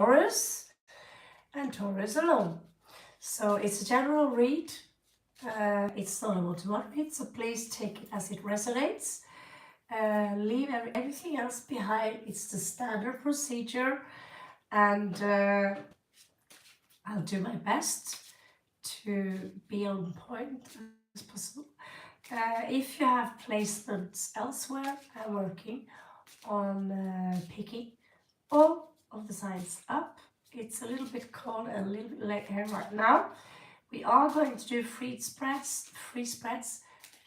Taurus and Taurus alone. So it's a general read. It's not about to read, so please take it as it resonates. Leave everything else behind. It's the standard procedure, and I'll do my best to be on point as possible. If you have placements elsewhere, I'm working on picking all of the signs up. It's a little bit cold and a little bit late here right now. We are going to do free spreads,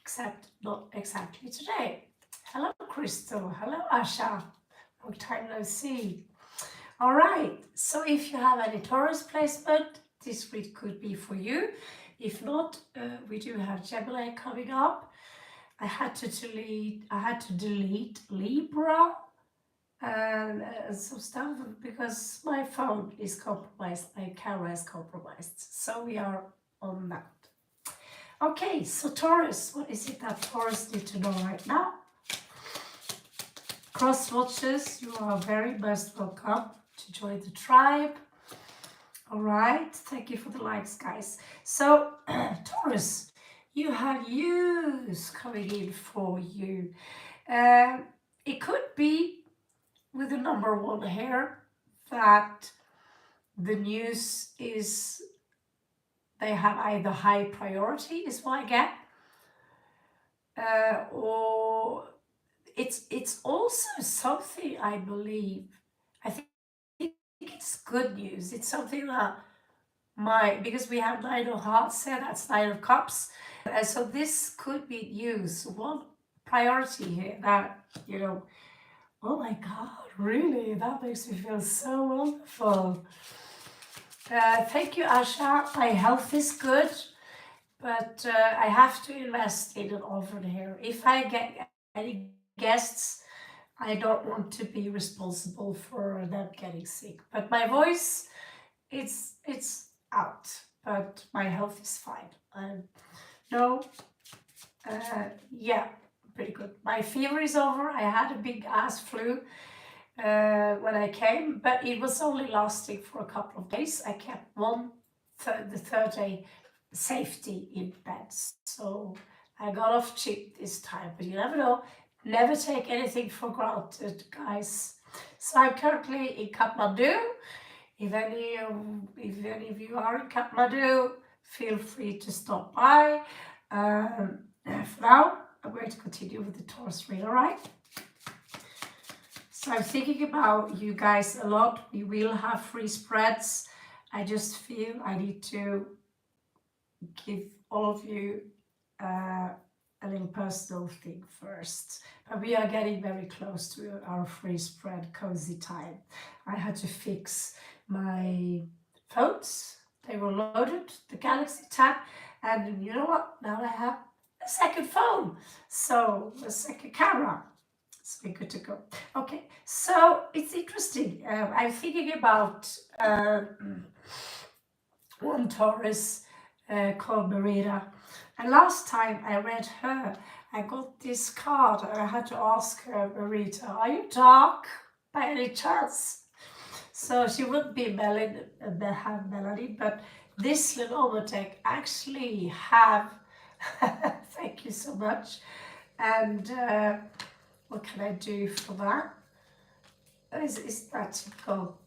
except not exactly today. Hello, Crystal. Hello, Asha. Long time no see. All right. So if you have any Taurus placement, this read could be for you. If not, we do have Gemini coming up. I had to delete Libra and some stuff because my phone is compromised, my camera is compromised. So we are on that. Okay, so Taurus, what is it that Taurus need to know right now? Cross watchers, you are very most welcome to join the tribe. All right, thank you for the likes, guys. So Taurus, you have news coming in for you. It could be with the number 1 here that the news is they have either high priority is what I get, or it's also something I believe. I think it's good news. It's something that because we have 9 of hearts here, that's 9 of cups, and so this could be news. One priority here that oh my God, really? That makes me feel so wonderful. Thank you, Asha. My health is good, but I have to invest in an oven here. If I get any guests, I don't want to be responsible for them getting sick. But my voice, it's out, but my health is fine. Yeah, pretty good. My fever is over. I had a big ass flu when I came, but it was only lasting for a couple of days. I kept the third day safety in bed, so I got off cheap this time. But you never know. Never take anything for granted, guys. So I'm currently in Kathmandu. If any of you are in Kathmandu, feel free to stop by. For now, I'm going to continue with the Taurus read, all right? So I'm thinking about you guys a lot. We will have free spreads. I just feel I need to give all of you a little personal thing first. But we are getting very close to our free spread cozy time. I had to fix my phones. They were loaded, the Galaxy Tab. And you know what? Now I have a second phone. So a second camera. So we're good to go. Okay, so it's interesting. I'm thinking about one Taurus called Marina. And last time I read her, I got this card and I had to ask her, Marita, are you dark by any chance? So she wouldn't be have melody, but this Lenovotek actually have, thank you so much. And what can I do for that? Is that cool?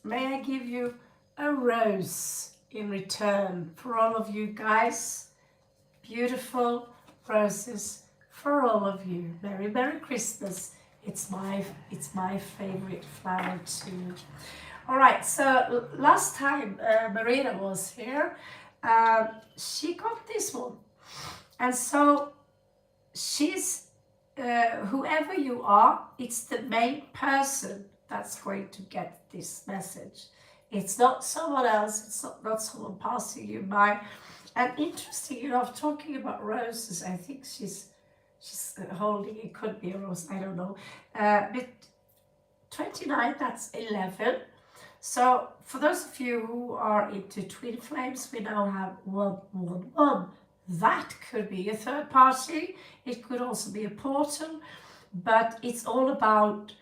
May I give you a rose in return for all of you guys? Beautiful roses for all of you. Merry, Merry Christmas. It's my favorite flower too. All right, so last time Marina was here, she got this one. And so she's, whoever you are, it's the main person that's going to get this message. It's not someone else, it's not someone passing you by. And interesting enough, talking about roses, I think she's holding, it could be a rose, I don't know. But 29, that's 11. So for those of you who are into twin flames, we now have 111. That could be a third party. It could also be a portal, but it's all about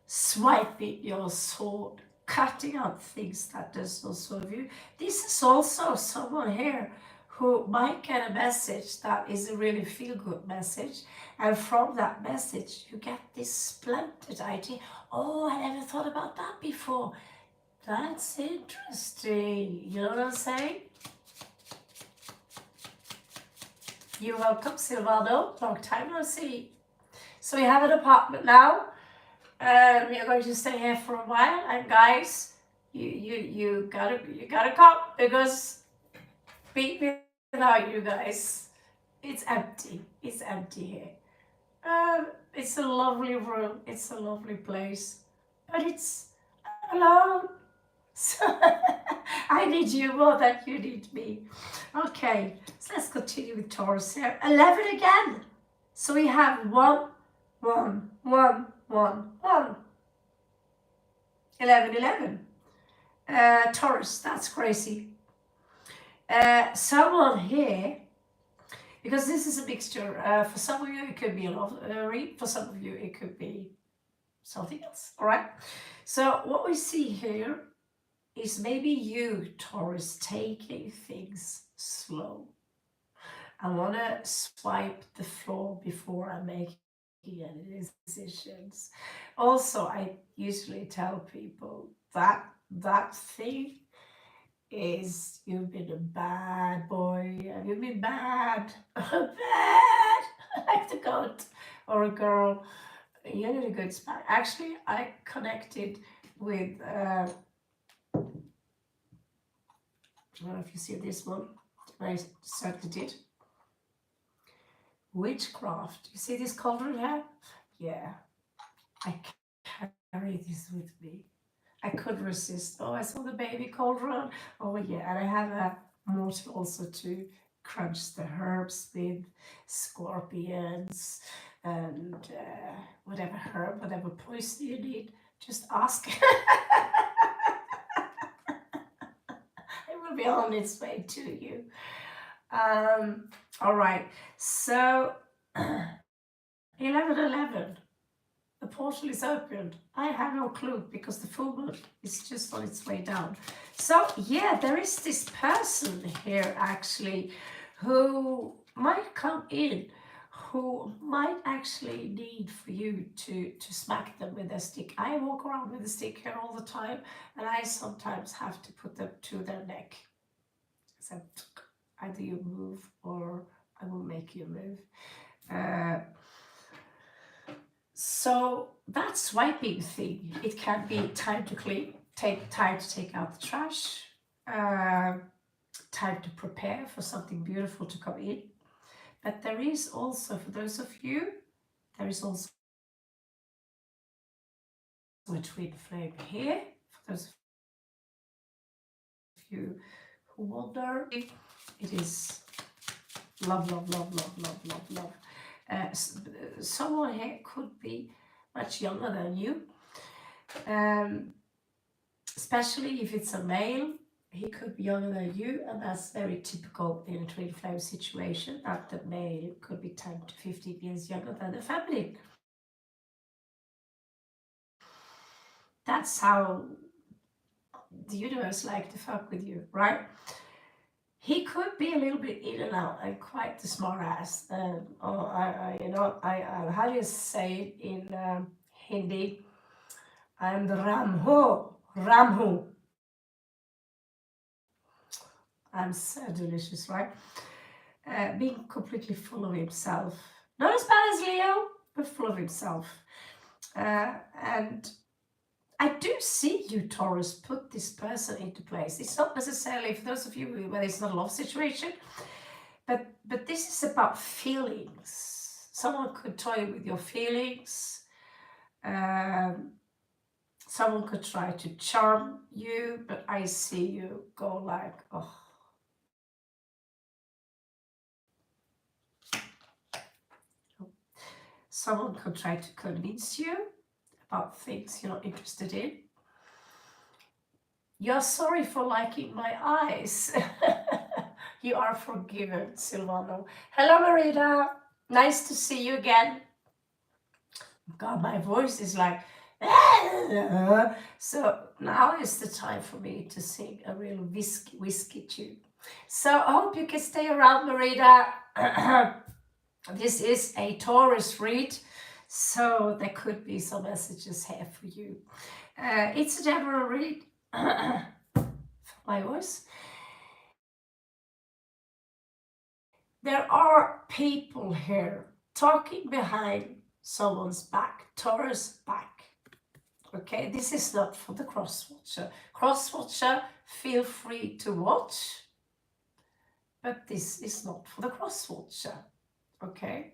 swiping your sword, cutting out things that does not serve you. This is also someone here who might get a message that is a really feel-good message, and from that message you get this splendid idea. Oh, I never thought about that before. That's interesting. You know what I'm saying? You're welcome, Silvano. Long time no see. So we have an apartment now. We are going to stay here for a while. And guys, you gotta come, because without you guys, it's empty. It's empty here. It's a lovely room. It's a lovely place, but it's alone. So I need you more than you need me. Okay, so let's continue with Taurus here. 11 again. So we have 1, 1, 1, 1, 1. 11, 11. Taurus, that's crazy. Someone here, because this is a mixture. For some of you, it could be a love read. For some of you, it could be something else. All right. So what we see here is maybe you, Taurus, taking things slow. I want to swipe the floor before I make any decisions. Also, I usually tell people that that thing is, you've been a bad boy, you've been bad, bad, like the goat or a girl. You need a good spot. Actually, I connected with, I don't know if you see this one, I certainly did. Witchcraft. You see this cauldron here? Yeah, I carry this with me. I could resist. Oh, I saw the baby cauldron. Oh yeah, and I have a mortar also to crunch the herbs with, scorpions and whatever herb, whatever poison you need. Just ask. It will be on its way to you. All right, so 11:11. The portal is opened. I have no clue because the full moon is just on its way down. So yeah, there is this person here actually who might come in, who might actually need for you to smack them with a stick. I walk around with a stick here all the time, and I sometimes have to put them to their neck. So either you move or I will make you move. So that swiping thing, it can be time to clean, time to take out the trash, time to prepare for something beautiful to come in. But there is also, for those of you, there is also a twin flame here. For those of you who wonder, it is love, love, love, love, love, love, love. Someone here could be much younger than you, especially if it's a male. He could be younger than you, and that's very typical in a twin flame situation, that the male could be 10 to 15 years younger than the feminine. That's how the universe like to fuck with you, right? He could be a little bit in and out and quite the smart ass. How do you say it in Hindi? I'm the Ramhu. I'm so delicious, right? Being completely full of himself. Not as bad as Leo, but full of himself. And I do see you, Taurus, put this person into place. It's not necessarily, for those of you where it's not a love situation, but this is about feelings. Someone could toy with your feelings. Someone could try to charm you, but I see you go like, oh. Someone could try to convince you about things you're not interested in. You're sorry for liking my eyes. You are forgiven, Silvano. Hello, Marita. Nice to see you again. God, my voice is like So now is the time for me to sing a real whiskey tune. So I hope you can stay around, Marita. This is a Taurus read, so there could be some messages here for you. It's a general read. My voice. There are people here talking behind someone's back, Taurus back. Okay, this is not for the cross-watcher. Cross-watcher, feel free to watch, but this is not for the cross-watcher. Okay?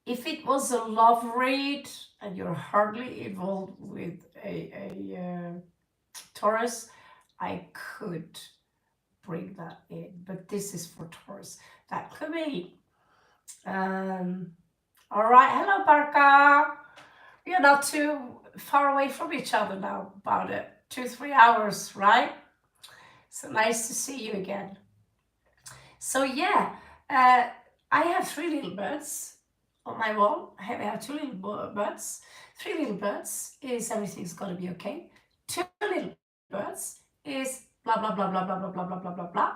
If it was a love read and you're hardly involved with a Taurus, I could bring that in, but this is for Taurus. That could be. All right, hello Barca. You're not too far away from each other now, about 2-3 hours, right? So nice to see you again. So yeah, I have 3 little birds on my wall. I have 2 little birds. 3 little birds is everything's gonna be okay. 2 little birds is blah blah blah blah blah blah blah blah blah blah blah.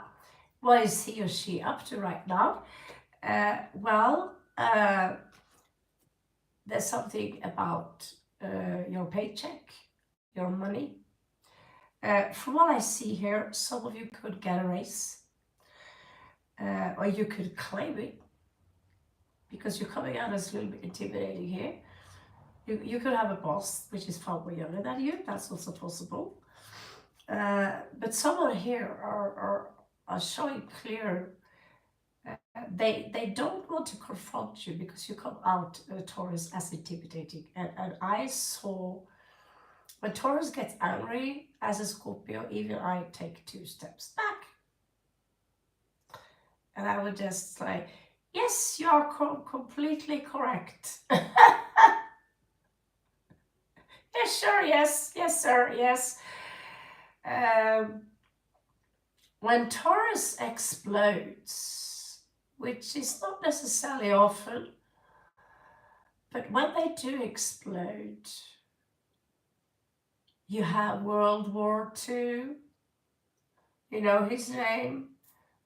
What is he or she up to right now? There's something about your paycheck, your money. From what I see here, some of you could get a raise, or you could claim it, because you're coming out as a little bit intimidating here. You could have a boss which is far more younger than you. That's also possible. But someone here are showing clear. They don't want to confront you because you come out, Taurus, as intimidating. And I saw, when Taurus gets angry as a Scorpio, even I take 2 steps back. And I would just say, yes, you are completely correct. Yes, sure, yes, yes, sir, yes. When Taurus explodes, which is not necessarily often, but when they do explode, you have World War II, you know his name,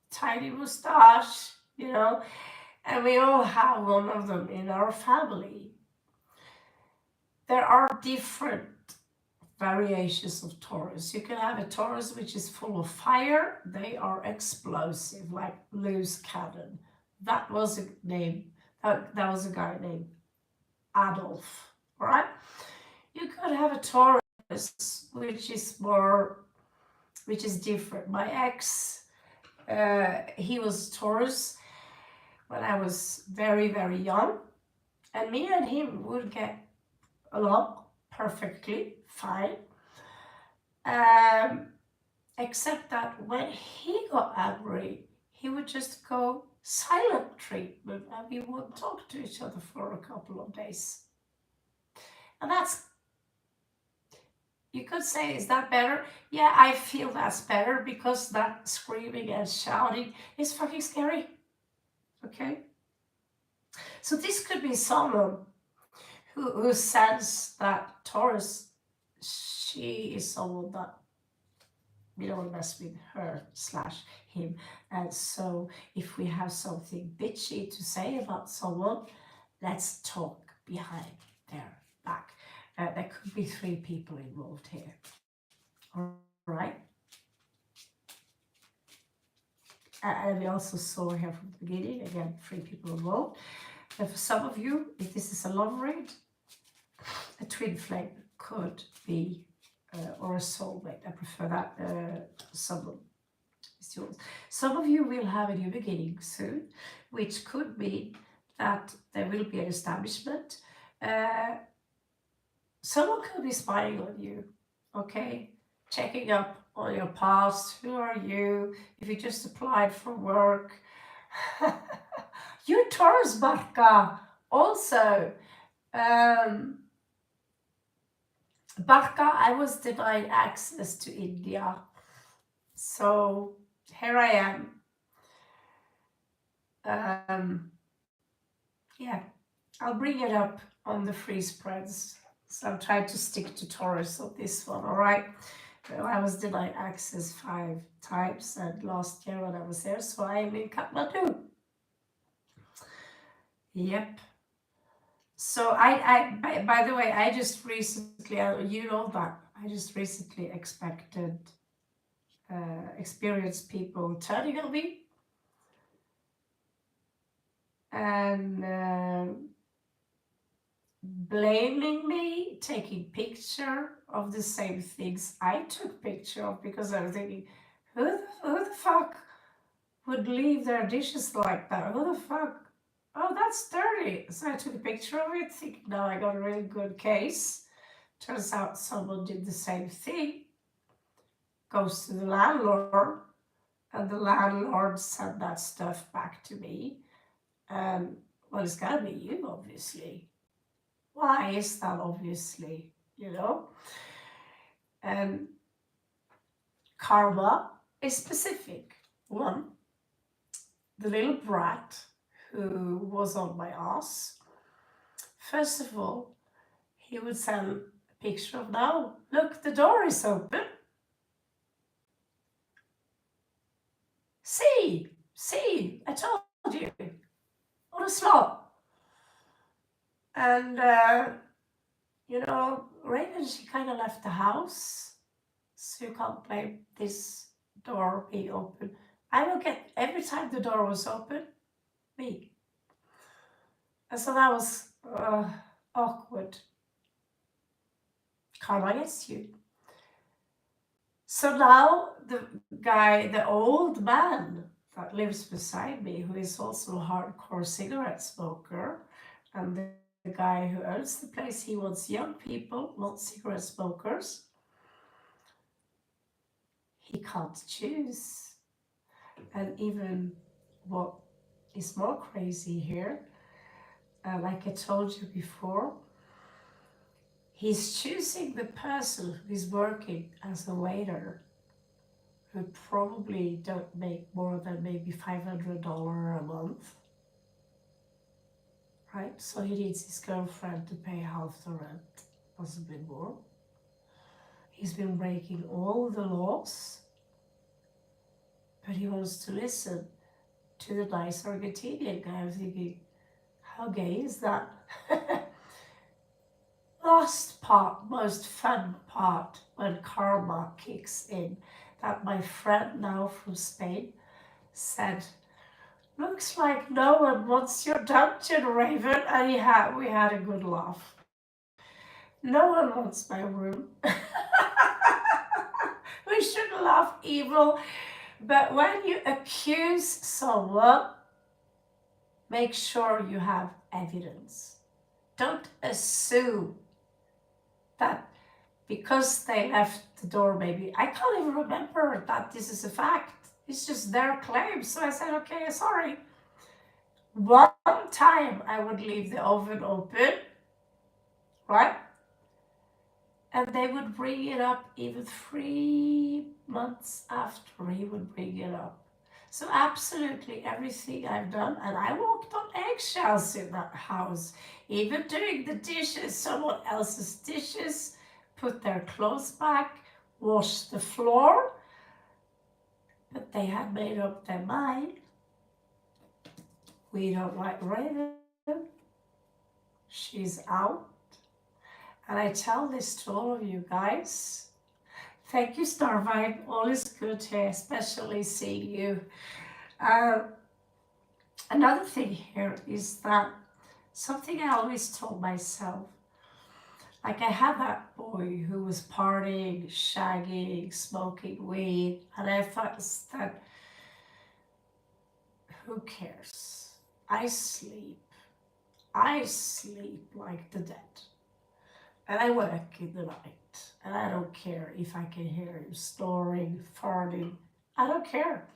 tiny mustache, you know, and we all have one of them in our family. There are different variations of Taurus. You can have a Taurus which is full of fire. They are explosive, like loose cannon. That was a name. That was a guy named Adolf. All right. You could have a Taurus which is different. My ex, he was Taurus when I was very, very young, and me and him would get along perfectly fine, except that when he got angry, he would just go silent treatment and we wouldn't talk to each other for a couple of days. And that's, you could say, is that better? Yeah, I feel that's better, because that screaming and shouting is fucking scary. Okay? So this could be someone who sense that Taurus, she is someone that we don't mess with her / him. And so if we have something bitchy to say about someone, let's talk behind their back. There could be 3 people involved here. All right. And we also saw here from the beginning, again, 3 people involved. And for some of you, if this is a love read, a twin flame could be, or a soulmate. I prefer that, someone is yours. Some of you will have a new beginning soon, which could mean that there will be an establishment. Someone could be spying on you, okay? Checking up on your past. Who are you? If you just applied for work. You Taurus, Barca, also. Barca, I was denied access to India. So here I am. Yeah, I'll bring it up on the free spreads So I'm trying to stick to Taurus on this one, all right? I was denied access 5 times and last year when I was there, so I am in Kathmandu. Yep. So by the way, I just recently, you know that, I just recently experienced people turning on me and blaming me, taking picture of the same things I took picture of, because I was thinking, who the fuck would leave their dishes like that? Who the fuck? Oh, that's dirty. So I took a picture of it, thinking, now I got a really good case. Turns out someone did the same thing. Goes to the landlord, and the landlord sent that stuff back to me. And well, it's gotta be you, obviously. Why is that obviously, you know? And karma is specific. One, the little brat who was on my ass. First of all, he would send a picture of, now, look, the door is open. See, I told you. On a slot. And, Raven, she kind of left the house. So you can't blame this door being open. I will get, every time the door was open, me. And so that was awkward. Karma gets you. So now the old man that lives beside me, who is also a hardcore cigarette smoker, and the guy who owns the place, he wants young people, not cigarette smokers. He can't choose. And even what is more crazy here, like I told you before, he's choosing the person who is working as a waiter, who probably don't make more than maybe $500 a month, right? So he needs his girlfriend to pay half the rent, possibly more. He's been breaking all the laws, but he wants to listen to the nice Argentinian guy. I'm thinking, how gay is that? Last part, most fun part, when karma kicks in, that my friend now from Spain said, looks like no one wants your dungeon, Raven. And we had a good laugh. No one wants my room. We shouldn't laugh evil, but when you accuse someone, make sure you have evidence. Don't assume that because they left the door, maybe, I can't even remember that this is a fact. It's just their claim. So I said, okay, sorry. One time I would leave the oven open, right? And they would bring it up even 3 months after he would bring it up. So absolutely everything I've done, and I walked on eggshells in that house, even doing the dishes, someone else's dishes, put their clothes back, washed the floor, but they had made up their mind. We don't like Raven. She's out. And I tell this to all of you guys. Thank you, Star Vibe. All is good here, especially seeing you. Another thing here is that something I always told myself, like I had that boy who was partying, shagging, smoking weed, and I thought that, who cares? I sleep like the dead. And I work in the night, and I don't care if I can hear him snoring, farting. I don't care,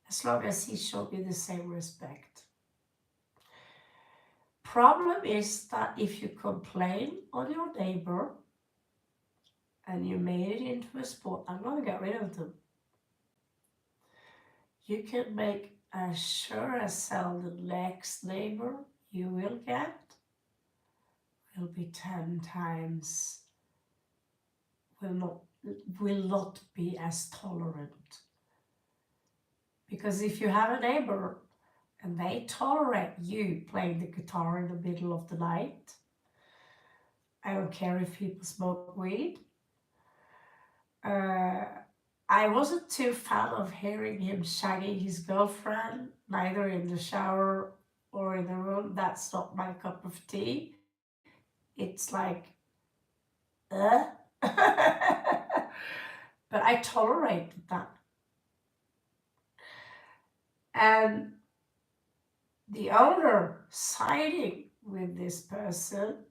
as long as he showed me the same respect. Problem is that if you complain on your neighbor and you made it into a sport, I'm gonna get rid of them. You can make as sure as hell the next neighbor you will get will be 10 times, will not be as tolerant. Because if you have a neighbor and they tolerate you playing the guitar in the middle of the night, I don't care if people smoke weed. I wasn't too fan of hearing him shagging his girlfriend, neither in the shower or in the room. That's not my cup of tea. It's like, uh? But I tolerated that. And the owner siding with this person,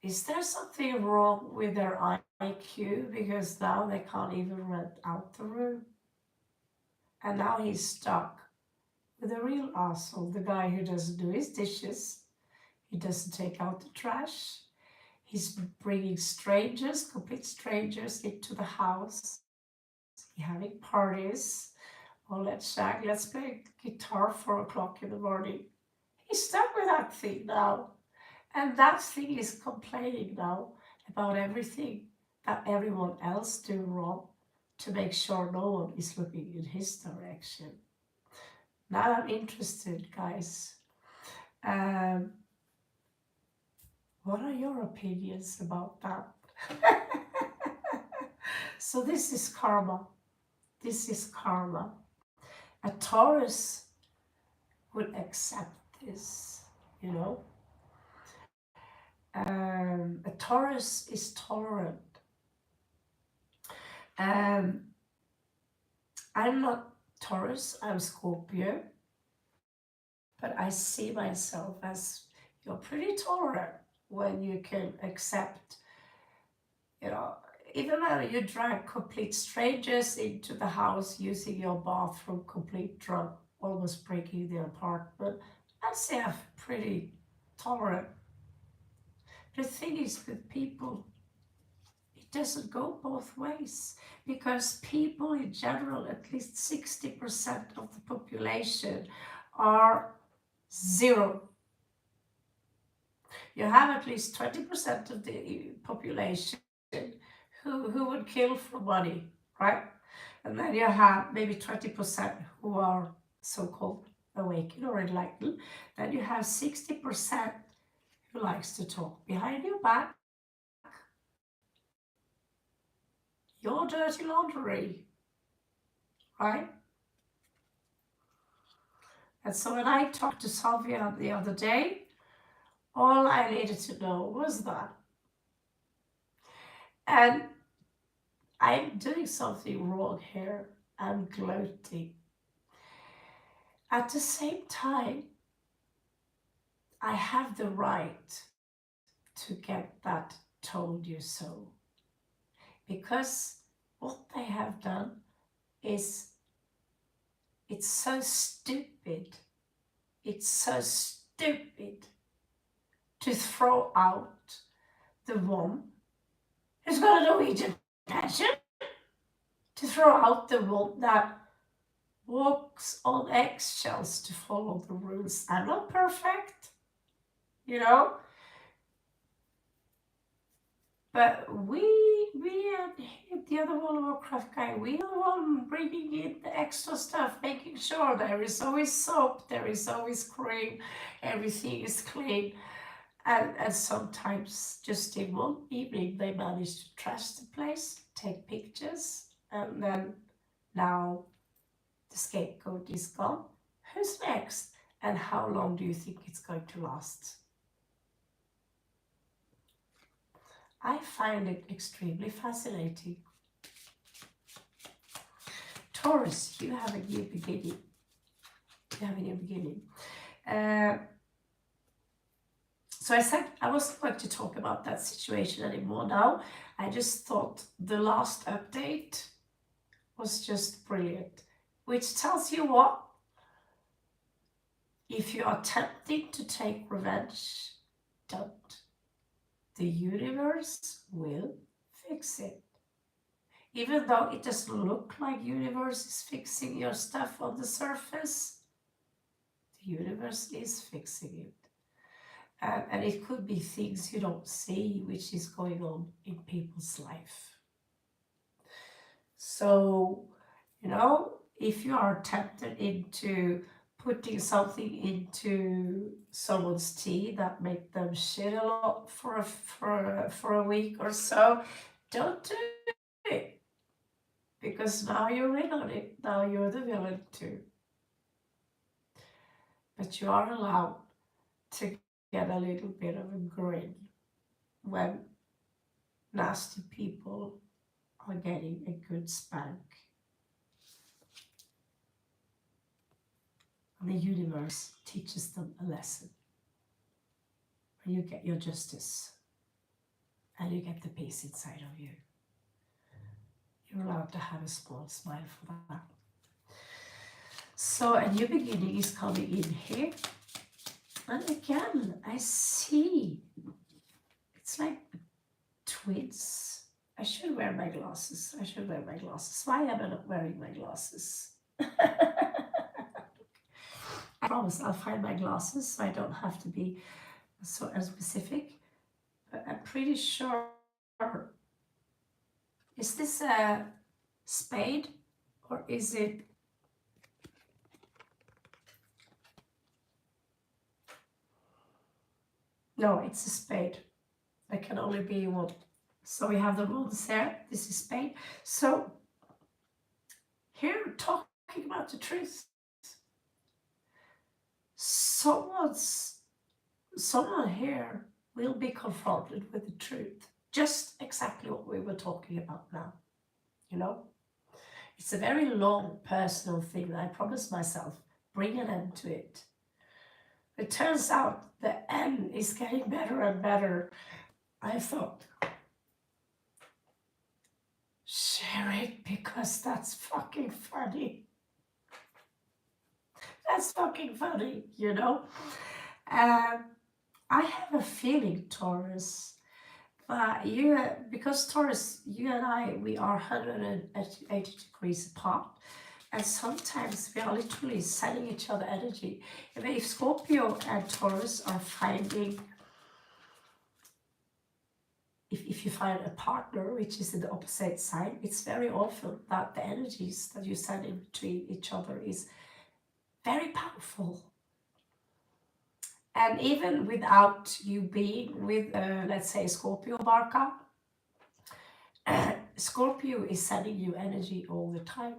is there something wrong with their IQ? Because now they can't even rent out the room. And now he's stuck with a real asshole, the guy who doesn't do his dishes, he doesn't take out the trash, he's bringing strangers, complete strangers, into the house, he's having parties. Oh, let's shag, let's play guitar 4 o'clock in the morning. He's stuck with that thing now. And that thing is complaining now about everything that everyone else do wrong to make sure no one is looking in his direction. Now I'm interested, guys. What are your opinions about that? So this is karma. This is karma. A Taurus would accept this, you know. A Taurus is tolerant. I'm not Taurus, I'm Scorpio, but I see myself as you're pretty tolerant when you can accept, you know, even though you drag complete strangers into the house using your bathroom complete drunk, almost breaking the apartment, I'd say I'm pretty tolerant. The thing is with people, it doesn't go both ways, because people in general, at least 60% of the population are zero. You have at least 20% of the population who would kill for money, right? And then you have maybe 20% who are so-called awakened or enlightened. Then you have 60% who likes to talk behind your back, your dirty laundry, right? And so when I talked to Sylvia the other day, all I needed to know was that. And I'm doing something wrong here. I'm gloating. At the same time, I have the right to get that told you so. Because what they have done is, it's so stupid. It's so stupid to throw out the one who's got a Norwegian passion, to throw out the one that walks on eggshells to follow the rules. I'm not perfect, you know, but we and the other World of Warcraft guy, we are the one bringing in the extra stuff, making sure there is always soap, there is always cream, everything is clean. And sometimes just in one evening they manage to trash the place, take pictures, and then now the scapegoat is gone. Who's next? And how long do you think it's going to last? I find it extremely fascinating. Taurus, you have a new beginning. You have a new beginning. So I said I wasn't going to talk about that situation anymore now. I just thought the last update was just brilliant. Which tells you what? If you are tempted to take revenge, don't. The universe will fix it. Even though it doesn't look like universe is fixing your stuff on the surface, The universe is fixing it. And it could be things you don't see, which is going on in people's life. So, you know, if you are tempted into putting something into someone's tea that make them shit a lot for a week or so, don't do it. Because now you're in on it. Now you're the villain too. But you are allowed to get a little bit of a grin when nasty people are getting a good spank. And the universe teaches them a lesson. When you get your justice and you get the peace inside of you, you're allowed to have a small smile for that. So a new beginning is coming in here. And again, I see, it's like twins. I should wear my glasses. I should wear my glasses. Why am I not wearing my glasses? I promise I'll find my glasses so I don't have to be so specific. But I'm pretty sure. Is this a spade or is it? No, it's a spade. There can only be one. So we have the runes there. This is spade. So here we're talking about the truth. Someone here will be confronted with the truth. Just exactly what we were talking about now. You know? It's a very long personal thing that I promised myself. Bring an end to it. It turns out the end is getting better and better. I thought, share it because that's fucking funny. That's fucking funny, you know? I have a feeling, Taurus, that because Taurus, you and I, we are 180 degrees apart. And sometimes we are literally sending each other energy. If Scorpio and Taurus are finding, if you find a partner which is in the opposite sign, it's very often that the energies that you send in between each other is very powerful. And even without you being with, let's say, Scorpio Barca, Scorpio is sending you energy all the time.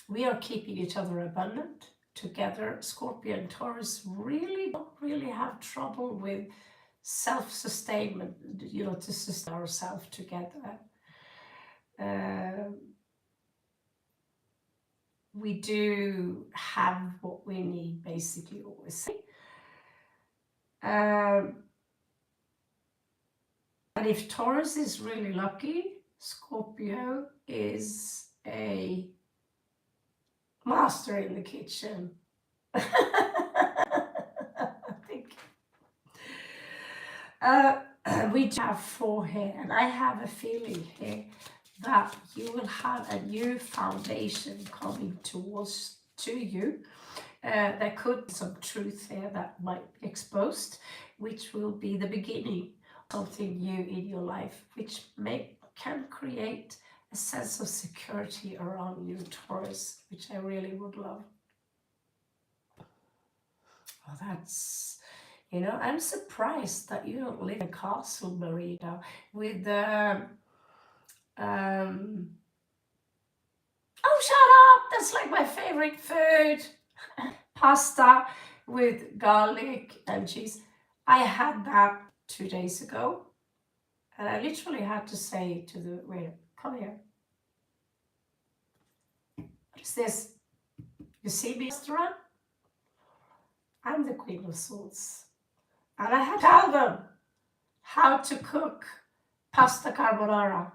We are keeping each other abundant together. Scorpio and Taurus don't really have trouble with self-sustainment, you know, to sustain ourselves together. We do have what we need, basically, always. And if Taurus is really lucky, Scorpio is a master in the kitchen. I think. We do have 4 here, and I have a feeling here that you will have a new foundation coming to you. There could be some truth here that might be exposed, which will be the beginning of something new in your life, which can create a sense of security around you, Taurus, which I really would love. Well, that's, you know, I'm surprised that you don't live in a castle, Marina, with oh, shut up! That's like my favorite food. Pasta with garlic and cheese. I had that 2 days ago. And I literally had to say to the waiter, come here. What is this? You see me, restaurant? I'm the Queen of Swords. And I had to tell them how to cook pasta carbonara.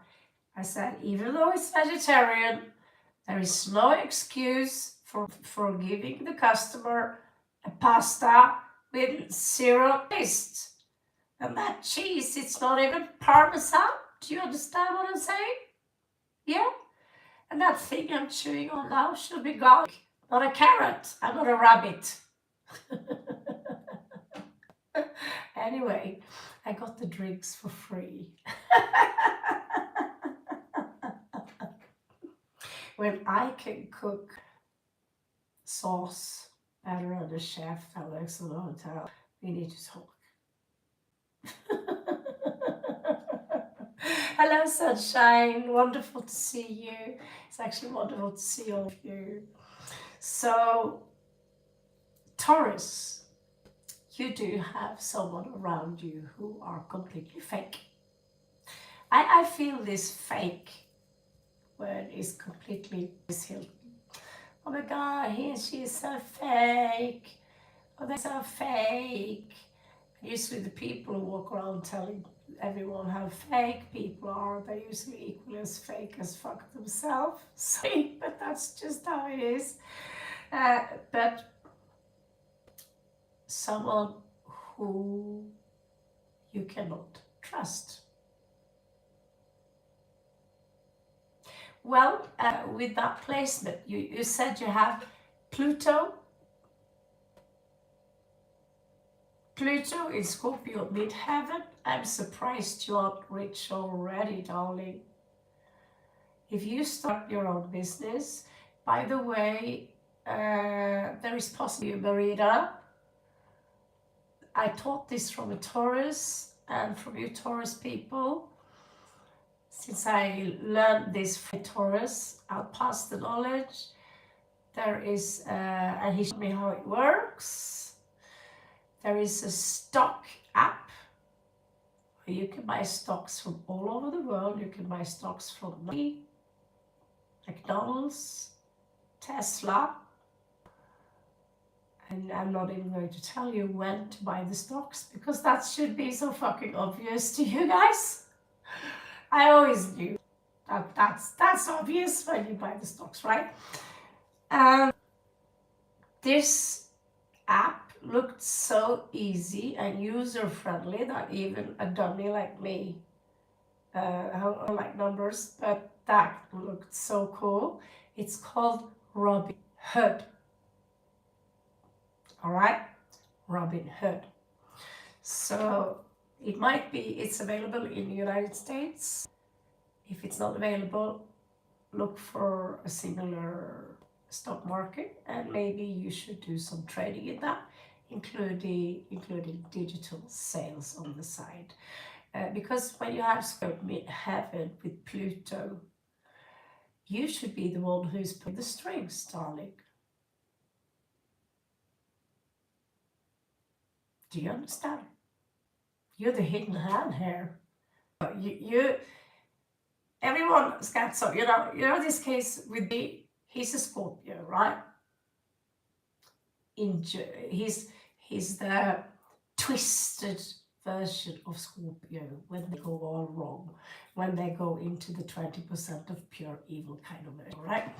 I said, even though it's vegetarian, there is no excuse for giving the customer a pasta with 0 taste. And that cheese, it's not even Parmesan. Do you understand what I'm saying? Yeah? And that thing I'm chewing on now should be garlic. Not a carrot. I'm not a rabbit. Anyway, I got the drinks for free. When I can cook sauce better than the chef that works in the hotel, we need to talk. Hello, sunshine. Wonderful to see you. It's actually wonderful to see all of you. So, Taurus, you do have someone around you who are completely fake. I feel this fake word is completely Hilton. Oh my God, he and she is so fake. Oh, they're so fake. Usually the people who walk around telling everyone how fake people are, they're usually equally as fake as fuck themselves. Sorry, but that's just how it is. But someone who you cannot trust. Well, with that placement, you said you have Pluto. Pluto in Scorpio midheaven. I'm surprised you aren't rich already, darling. If you start your own business, by the way, there is possibly a Marina. I taught this from a Taurus and from you Taurus people. Since I learned this from Taurus, I'll pass the knowledge. There is, and he showed me how it works. There is a stock app where you can buy stocks from all over the world. You can buy stocks from Nike, McDonald's, Tesla. And I'm not even going to tell you when to buy the stocks because that should be so fucking obvious to you guys. I always knew that that's obvious when you buy the stocks, right? This app looked so easy and user-friendly that even a dummy like me, I don't like numbers, but that looked so cool. It's called Robinhood. All right, Robinhood. So it might be, it's available in the United States. If it's not available, look for a similar stock market and maybe you should do some trading in that, including digital sales on the side. Because when you have midheaven with Pluto, you should be the one who's putting the strings, darling. Do you understand? You're the hidden hand here. Everyone's got so, you know this case with me, he's a Scorpio, right? He's the twisted version of Scorpio when they go all wrong, when they go into the 20% of pure evil kind of way, right?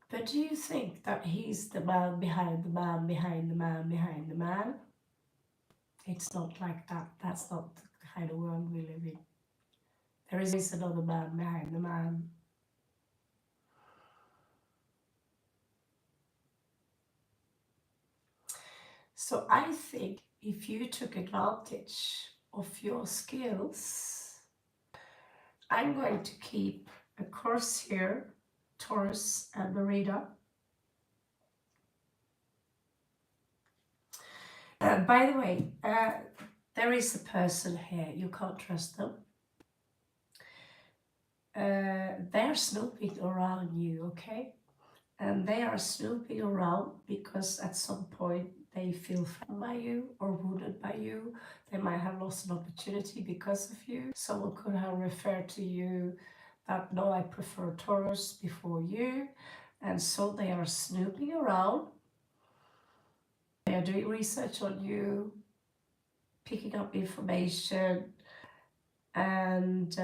But do you think that he's the man behind the man behind the man behind the man? It's not like that. That's not the kind of world we live in. There is another man behind the man. So I think if you took advantage of your skills, I'm going to keep a course here, Taurus and Merida. By the way, there is a person here, you can't trust them. They're snooping around you, okay? And they are snooping around because at some point they feel threatened by you or wounded by you. They might have lost an opportunity because of you. Someone could have referred to you that, no, I prefer Taurus before you. And so they are snooping around. They are doing research on you, picking up information, and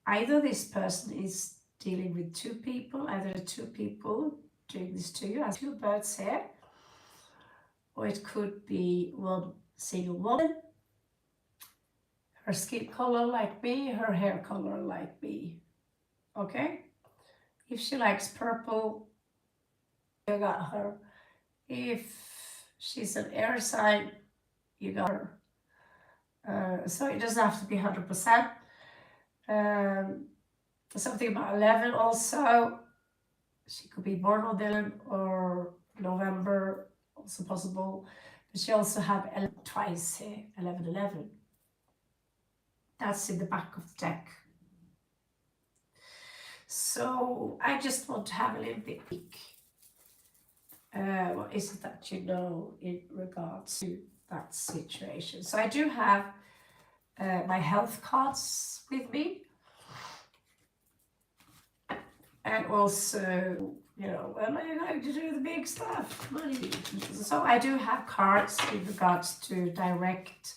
either this person is dealing with two people, either two people doing this to you, as two birds here, or it could be one single woman, her skin color like me, her hair color like me. Okay? If she likes purple, you got her. If she's an air sign, you got her. So it doesn't have to be 100%. Something about 11 also. She could be born on Dylan or November, also possible. But she also have 11 twice here, 11, 11. That's in the back of the deck. So I just want to have a little bit peek. What is it that you know in regards to that situation? So I do have my health cards with me. And also, you know, when are you going to do the big stuff? Money. So I do have cards in regards to direct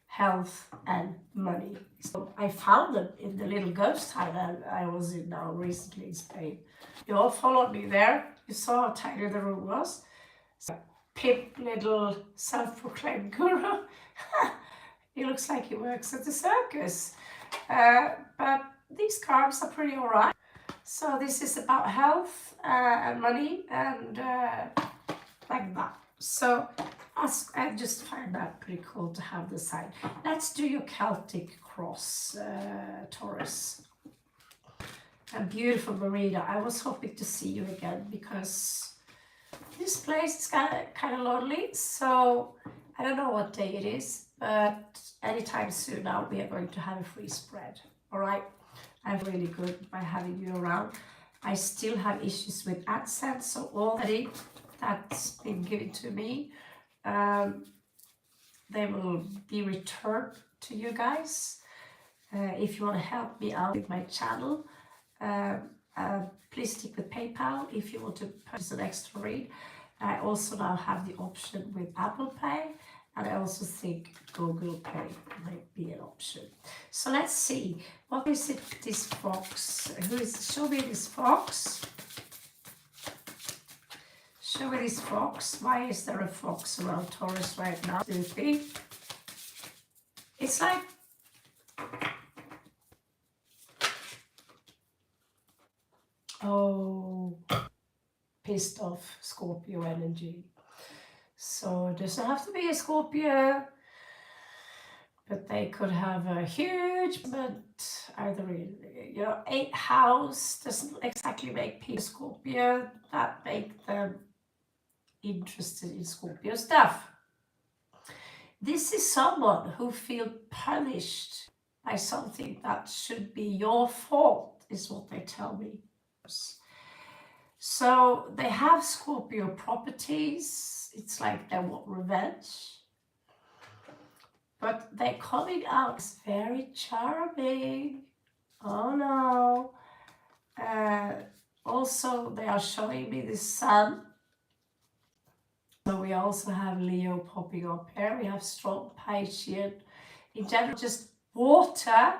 health and money. So I found them in the little ghost town that I was in now recently in Spain. You all followed me there. You saw how tiny the room was. So, pimp little self-proclaimed guru. He looks like he works at the circus. But these cards are pretty alright. So this is about health and money and like that. So I just find that pretty cool to have the sign. Let's do your Celtic cross, Taurus. And beautiful Marina. I was hoping to see you again because this place is kind of lonely. So I don't know what day it is, but anytime soon now we are going to have a free spread. All right. I'm really good by having you around. I still have issues with AdSense, so already that's been given to me. They will be returned to you guys. If you want to help me out with my channel, please stick with PayPal if you want to purchase an extra read. I also now have the option with Apple Pay. And I also think Google Pay might be an option. So let's see. What is it, this fox? Show me this fox. Show me this fox. Why is there a fox around Taurus right now? It's like... Oh, pissed off Scorpio energy. So it doesn't have to be a Scorpio, but they could have a huge, but either in, you know, 8th house doesn't exactly make people Scorpio, that make them interested in Scorpio stuff. This is someone who feels punished by something that should be your fault, is what they tell me. So they have Scorpio properties. It's like they want revenge. But they're coming out as very charming. Oh no. Also, they are showing me the sun. So we also have Leo popping up here. We have strong Piscean. In general, just water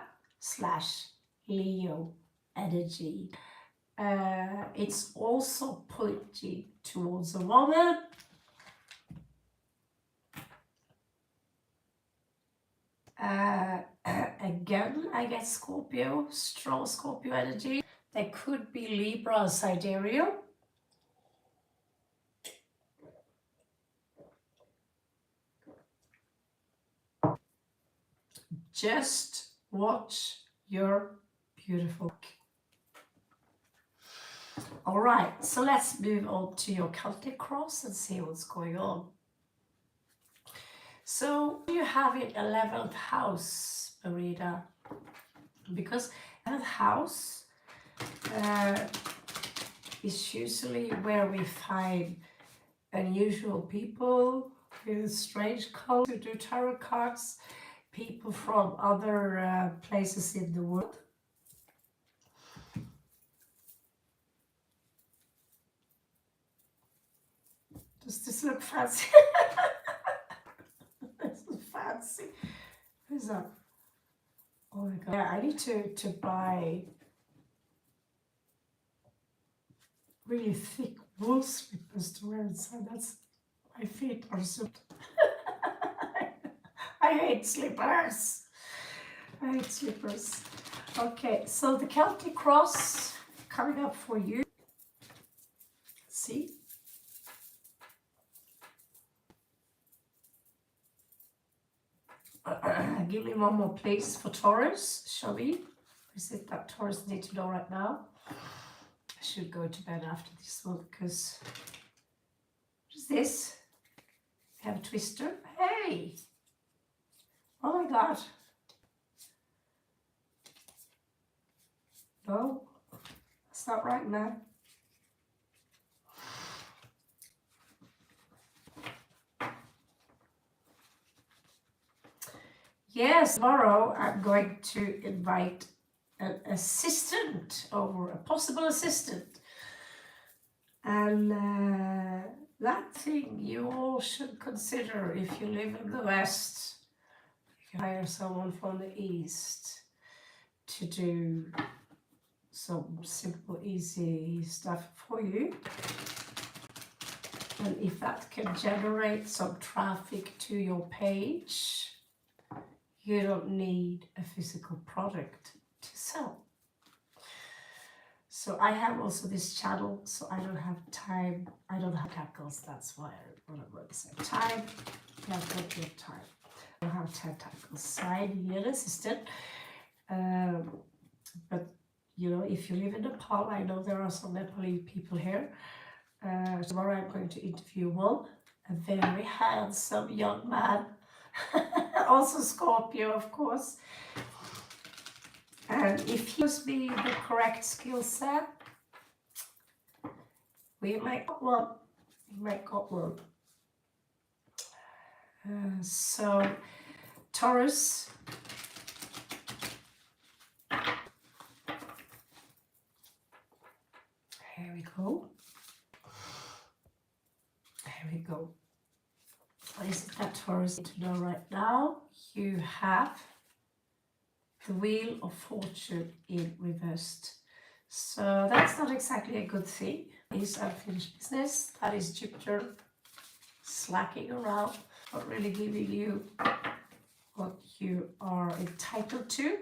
/ Leo energy. It's also pointing towards a woman. Again, I get Scorpio, strong Scorpio energy. There could be Libra sidereal. Just watch your beautiful. All right, so let's move on to your Celtic cross and see what's going on. So you have it 11th house, Marina, because 11th house is usually where we find unusual people with strange colors who do tarot cards, people from other places in the world. Does this look fancy? This is fancy. What is that? Oh my god. Yeah, I need to buy really thick wool slippers to wear inside. That's, my feet are so... I hate slippers. I hate slippers. Okay, so the Celtic cross coming up for you. See? Give me one more place for Taurus, shall we? Is it that Taurus need to know right now? I should go to bed after this one because what is this? We have a twister. Hey! Oh my god. No, that's not right, man. Yes, tomorrow I'm going to invite an assistant over, a possible assistant. And that thing you all should consider if you live in the West. You can hire someone from the East to do some simple, easy stuff for you. And if that can generate some traffic to your page, you don't need a physical product to sell. So I have also this channel, so I don't have time. I don't have tackles, that's why what I'm going to say. Time, yeah, plenty of time. I don't have 10 tackles, so I need an assistant. But you know, if you live in Nepal, I know there are some Nepali people here. Tomorrow I'm going to interview one, a very handsome young man, also Scorpio, of course. And if he gives me the correct skill set, we might got one. We might got one. So, Taurus. Here we go. Here we go. What is it that Taurus need to know right now? You have the Wheel of Fortune in reversed. So that's not exactly a good thing. It's unfinished business. That is Jupiter slacking around, not really giving you what you are entitled to.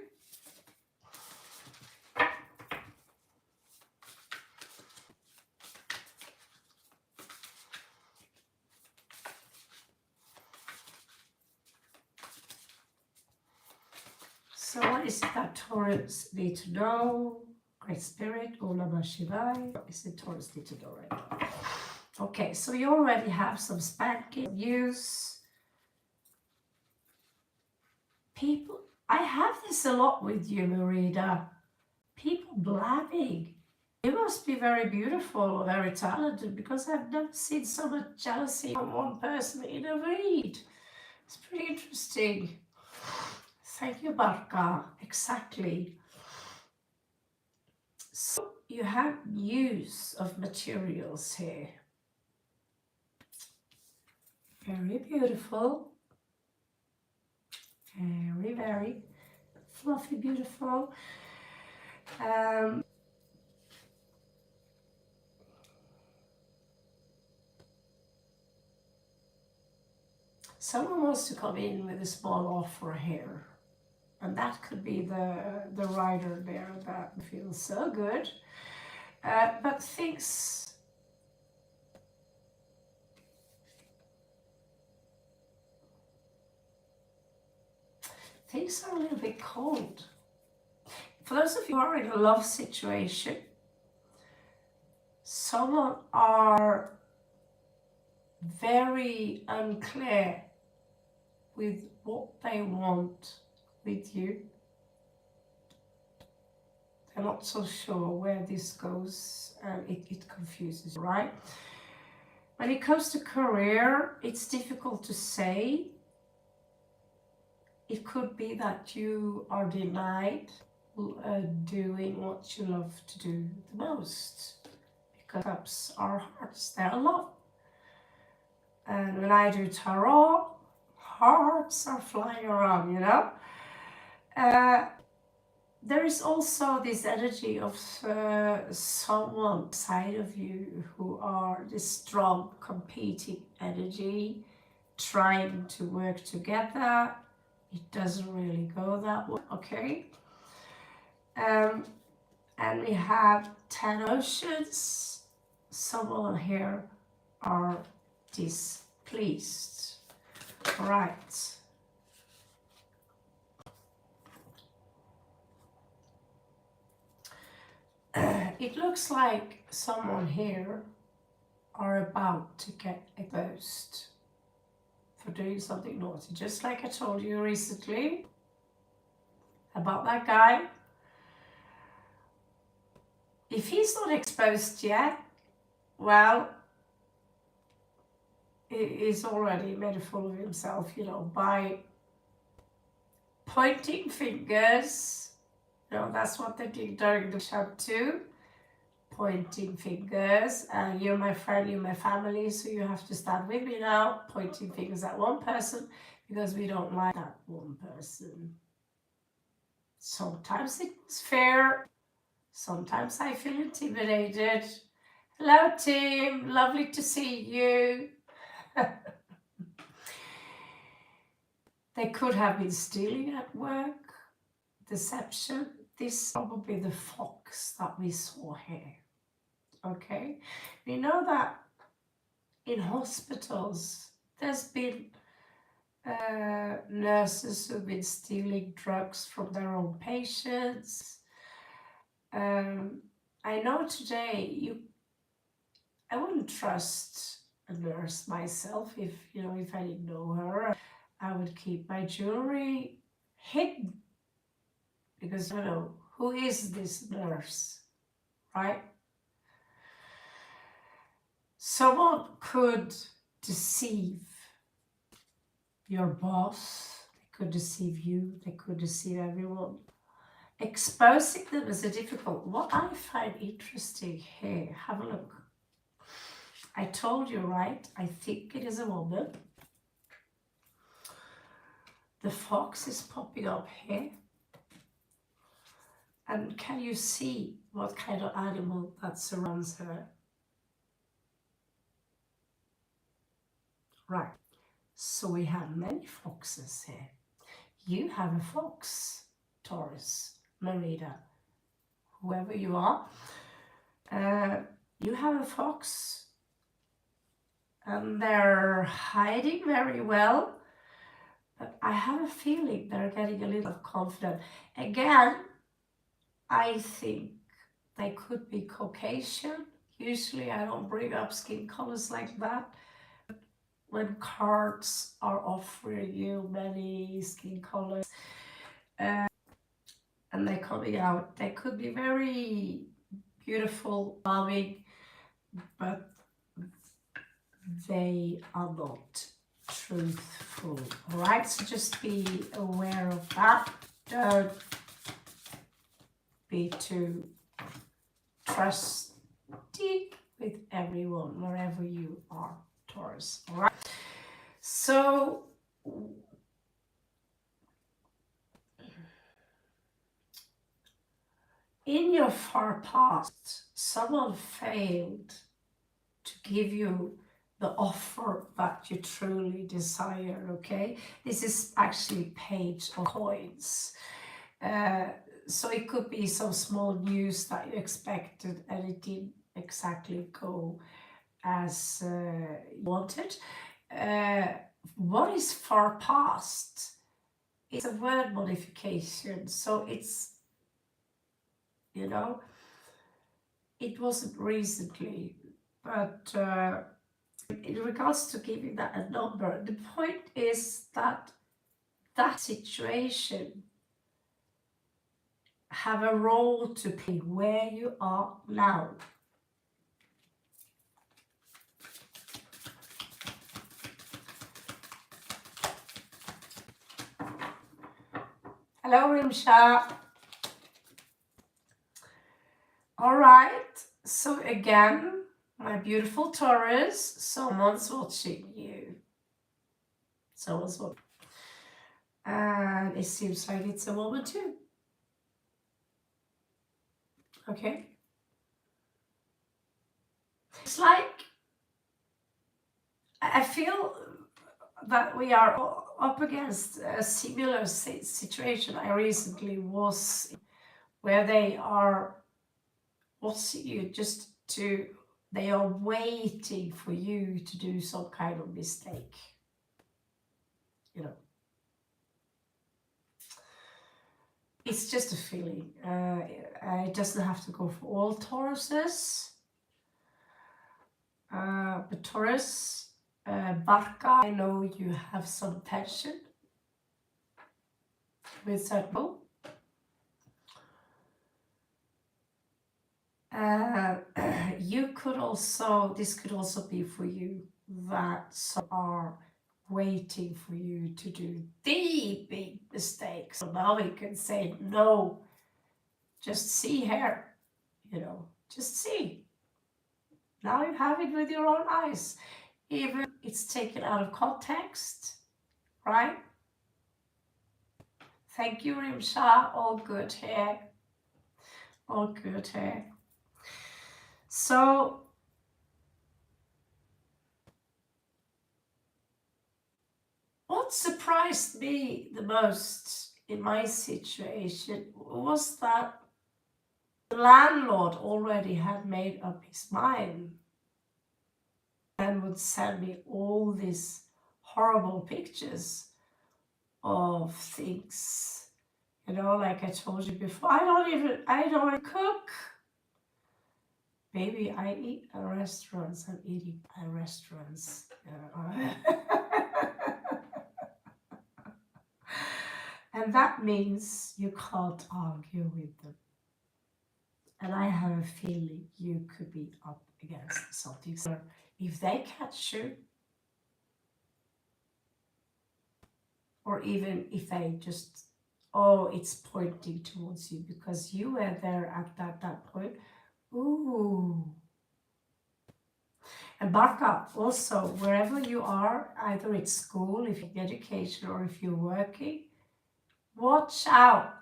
So what is it that Taurus need to know? Great Spirit, Om Namah Shivaya. What is it Taurus need to know right now? Okay, so you already have some spanking news. People, I have this a lot with you, Marina. People blabbing. You must be very beautiful or very talented because I've never seen so much jealousy from one person in a read. It's pretty interesting. Thank you, Barka. Exactly. So you have use of materials here. Very beautiful. Very, very fluffy, beautiful. Someone wants to come in with a small offer here. And that could be the rider there that feels so good. But things are a little bit cold. For those of you who are in a love situation, someone are very unclear with what they want with you. They're not so sure where this goes, and it confuses, right? When it comes to career, it's difficult to say. It could be that you are denied doing what you love to do the most, because cups are hearts, they're a lot. And when I do tarot, hearts are flying around, you know. There is also this energy of someone inside of you who are this strong competing energy, trying to work together. It doesn't really go that way, okay? And we have 10 oceans. Someone here are displeased. Right. It looks like someone here are about to get exposed for doing something naughty. Just like I told you recently about that guy. If he's not exposed yet, well, he's already made a fool of himself, you know, by pointing fingers. You know, that's what they did during the chat too. Pointing fingers. You're my friend, you're my family, so you have to stand with me now. Pointing fingers at one person because we don't like that one person. Sometimes it's fair. Sometimes I feel intimidated. Hello, team. Lovely to see you. They could have been stealing at work. Deception. This is probably the fox that we saw here. Okay. We know that in hospitals, there's been nurses who've been stealing drugs from their own patients. I know today I wouldn't trust a nurse myself if I didn't know her. I would keep my jewelry hidden because I don't know who is this nurse, right? Someone could deceive your boss, they could deceive you, they could deceive everyone. Exposing them is a difficult. What I find interesting here, have a look. I told you, right? I think it is a woman. The fox is popping up here. And can you see what kind of animal that surrounds her? Right. So we have many foxes here. You have a fox, Taurus, Merida, whoever you are. You have a fox. And they're hiding very well. But I have a feeling they're getting a little confident. Again, I think they could be Caucasian. Usually I don't bring up skin colors like that. When cards are offering you many skin colors and they're coming out, they could be very beautiful, loving, but they are not truthful. All right, so just be aware of that. Don't be too trusting with everyone wherever you are, Taurus. All right, so in your far past, someone failed to give you the offer that you truly desire, okay? This is actually page of coins. So it could be some small news that you expected and it didn't exactly go as you wanted. What is far past? It's a word modification, so it's, it wasn't recently, but in regards to giving that a number, the point is that that situation have a role to play where you are now. Hello, Rimsha. All right, so again, my beautiful Taurus, someone's watching you. Someone's watching. And it seems like it's a woman too. Okay. It's like, I feel that we are up against a similar situation I recently was in, where they are watching you they are waiting for you to do some kind of mistake, you know. It's just a feeling. It doesn't have to go for all Tauruses. But Taurus, Barca, I know you have some tension with certain people. This could also be for you that some are waiting for you to do the big mistakes. So now we can say, no, just see here, you know, just see. Now you have it with your own eyes. Even it's taken out of context, right? Thank you, Rimsha. All good here. All good here. So, what surprised me the most in my situation was that the landlord already had made up his mind and would send me all these horrible pictures of things, you know, like I told you before. I don't cook. Maybe I eat at restaurants. I'm eating at restaurants. And that means you can't argue with them. And I have a feeling you could be up against something. So if they catch you, or even if they just, oh, it's pointing towards you because you were there at that point. Ooh. And Barca, also, wherever you are, either at school, if you're in education, or if you're working, watch out.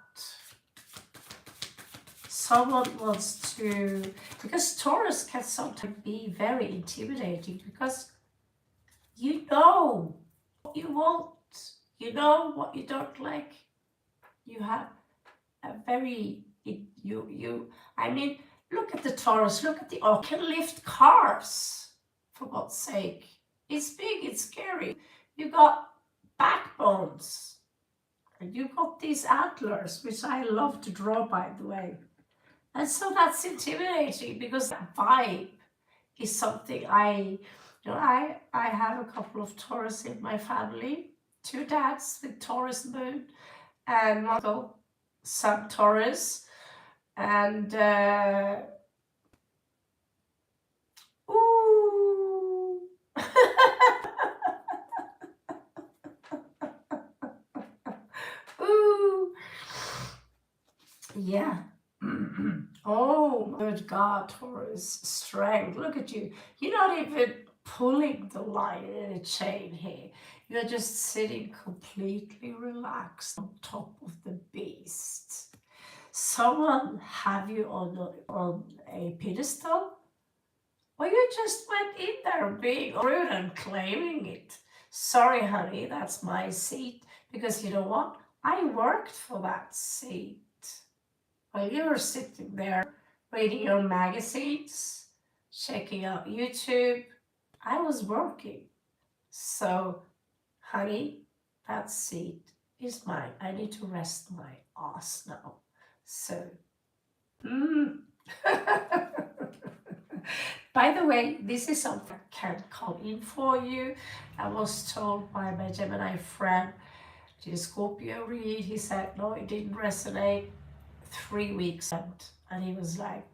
Someone wants to, because Taurus can sometimes be very intimidating because you know what you want, you know what you don't like. You have a very, I mean, look at the Taurus, look at can lift cars. For God's sake, it's big, it's scary. You got backbones, and you got these antlers, which I love to draw, by the way. And so that's intimidating because that vibe is something I have a couple of Taurus in my family, 2 dads with Taurus moon, and one uncle, some Taurus, and ooh. Ooh. Yeah. Oh, good God, Taurus, strength. Look at you. You're not even pulling the line in a chain here. You're just sitting completely relaxed on top of the beast. Someone have you on a pedestal? Or you just went in there being rude and claiming it. Sorry, honey, that's my seat. Because you know what? I worked for that seat. While you were sitting there reading your magazines, checking out YouTube, I was working. So, honey, that seat is mine. I need to rest my ass now. So, By the way, this is something that can come in for you. I was told by my Gemini friend, did a Scorpio read. He said, no, it didn't resonate. 3 weeks and he was like,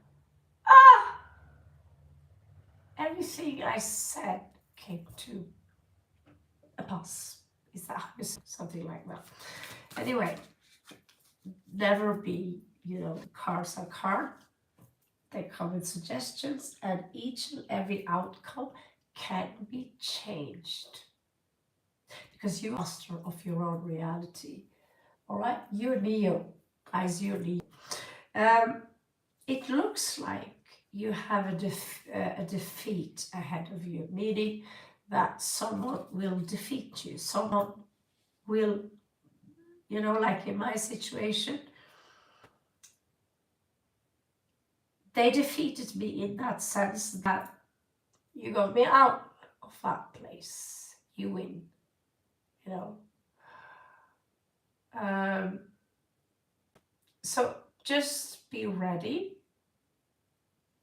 everything I said came to a pass. Is that something like that? Anyway, never be, cards are cards. They come with suggestions, and each and every outcome can be changed because you're master of your own reality. All right, you're Leo, guys. You're Leo. It looks like you have a defeat ahead of you, meaning that someone will defeat you. Someone will, like in my situation, they defeated me in that sense that you got me out of that place. You win, you know. So just be ready,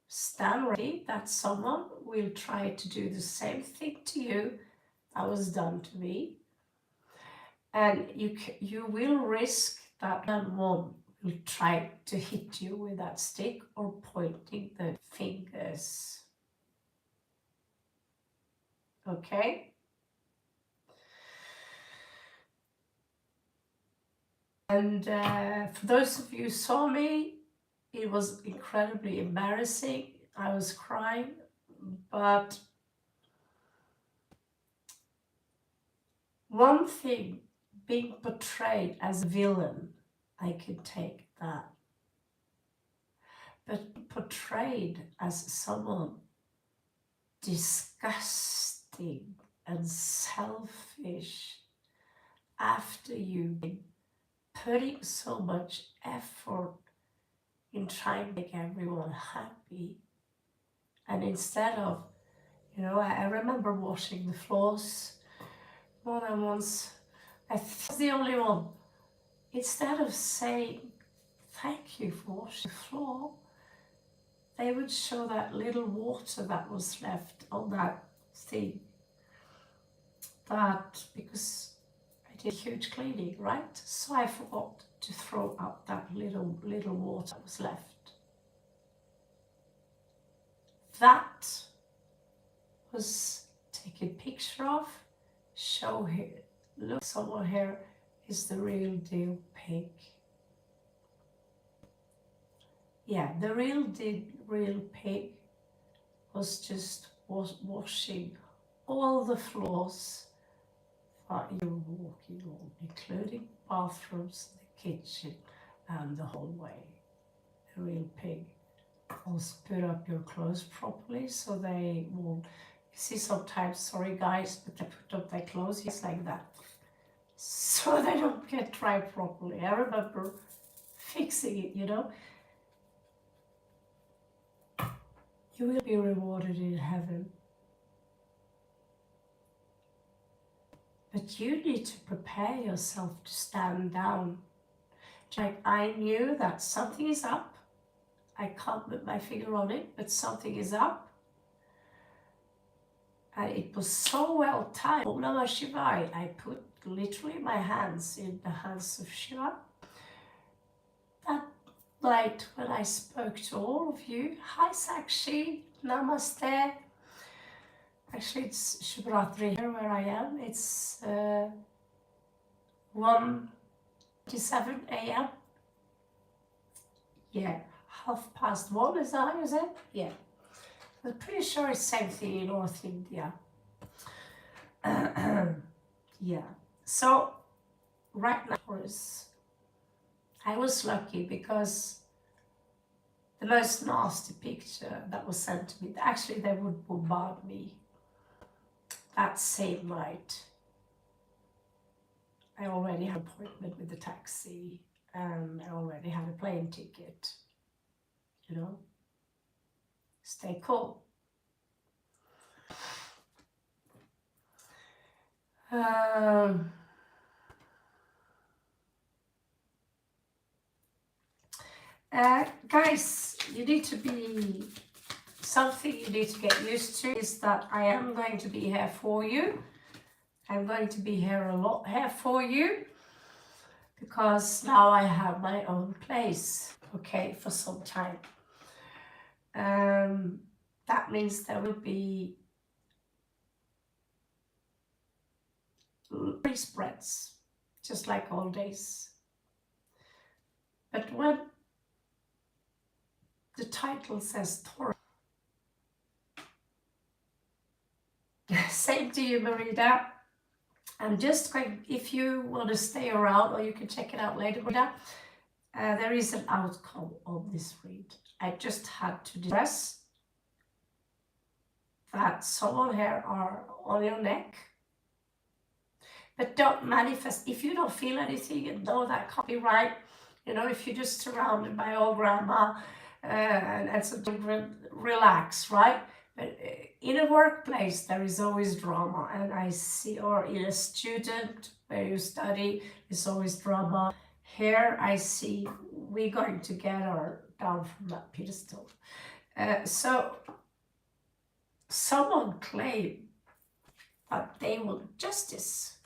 stand ready that someone will try to do the same thing to you that was done to me. And you will risk that one will try to hit you with that stick or pointing the fingers. Okay? And for those of you who saw me, it was incredibly embarrassing. I was crying, but one thing, being portrayed as a villain, I could take that. But portrayed as someone disgusting and selfish after you've been putting so much effort in trying to make everyone happy. And instead of, you know, I remember washing the floors more than once. I was the only one. Instead of saying thank you for washing the floor, they would show that little water that was left on that thing. That because I did huge cleaning, right? So I forgot to throw out that little water that was left. That was taken picture of, show here, look, someone here is the real deal pig. Yeah, the real pig was just washing all the floors that you're walking on, including bathrooms, the kitchen and the hallway. The real pig. Also put up your clothes properly so they won't, you see sometimes, sorry guys, but they put up their clothes just like that so they don't get dry properly. I remember fixing it, you know. You will be rewarded in heaven. But you need to prepare yourself to stand down. Like I knew that something is up. I can't put my finger on it, but something is up. And it was so well timed. Om Namah Shivaya. I put literally my hands in the hands of Shiva. That night when I spoke to all of you, hi Sakshi, Namaste. Actually, it's Shivratri here where I am. It's 1:27 a.m. Yeah, 1:30, is that how you say? Yeah. I'm pretty sure it's the same thing in North India. Yeah. So, right now, Taurus, I was lucky because the most nasty picture that was sent to me, actually they would bombard me that same night. I already had an appointment with the taxi and I already had a plane ticket, you know. Stay cool. Guys, you need to be, something you need to get used to is that I am going to be here for you. I'm going to be here a lot here for you because now I have my own place, okay, for some time. That means there will be free spreads, just like all days. But when the title says Taurus, same to you, Marita. I'm just going, if you want to stay around or you can check it out later, Marita, there is an outcome of this read. I just had to stress that someone here are on your neck, but don't manifest. If you don't feel anything and know that can't be right, you know, if you're just surrounded by old grandma and so relax, right? But in a workplace, there is always drama, and I see, or in a student where you study, there's always drama. Here, I see we're going to get her down from that pedestal. So, someone claimed that they want justice.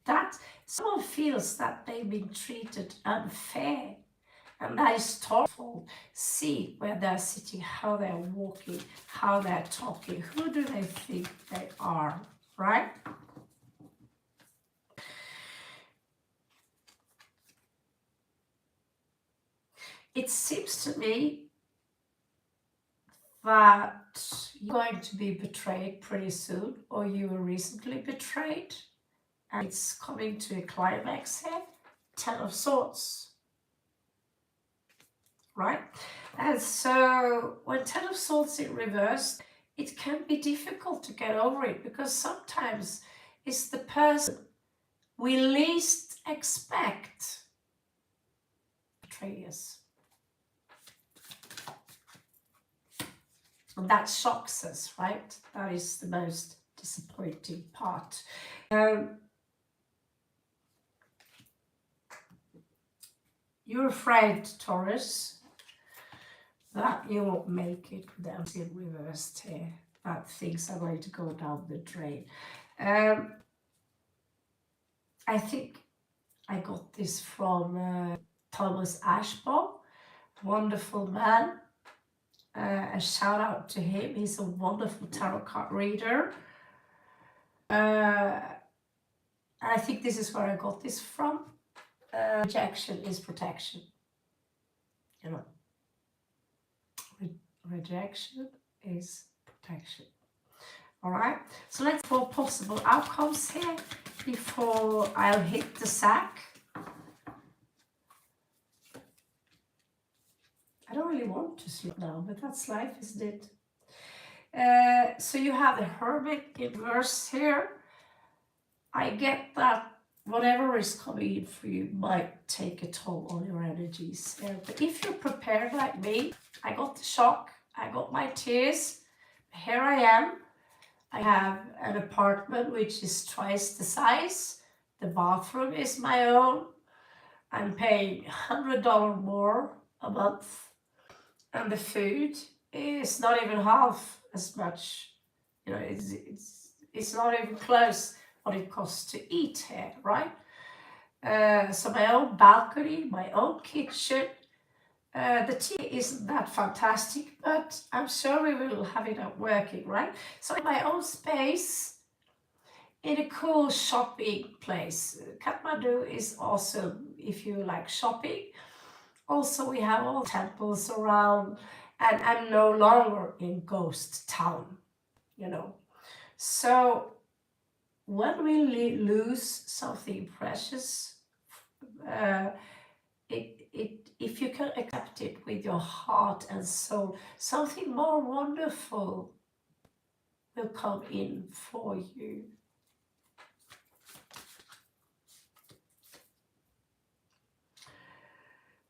That someone feels that they've been treated unfair. And that is thoughtful. See where they're sitting, how they're walking, how they're talking. Who do they think they are, right? It seems to me that you're going to be betrayed pretty soon, or you were recently betrayed, and it's coming to a climax here. Ten of Swords. Right? And so when Ten of Swords in reverse, it can be difficult to get over it, because sometimes it's the person we least expect betray us. And that shocks us, right? That is the most disappointing part. You're afraid, Taurus, that you won't make it with them in reversed here, that things are going to go down the drain. I think I got this from Thomas Ashbaugh, wonderful man. A shout out to him. He's a wonderful tarot card reader. I think this is where I got this from. Rejection is protection. You know, rejection is protection. All right. So let's for possible outcomes here before I'll hit the sack. I don't really want to sleep now, but that's life, isn't it? So you have the Hermit in reverse here. I get that whatever is coming in for you might take a toll on your energies. But if you're prepared like me, I got the shock, I got my tears. Here I am. I have an apartment which is twice the size. The bathroom is my own. I'm paying $100 more a month. And the food is not even half as much. You know, it's not even close what it costs to eat here, right? So my own balcony, my own kitchen. The tea isn't that fantastic, but I'm sure we will have it up working, right? So in my own space, in a cool shopping place. Kathmandu is awesome if you like shopping. Also, we have all temples around, and I'm no longer in ghost town, you know. So when we lose something precious, if you can accept it with your heart and soul, something more wonderful will come in for you.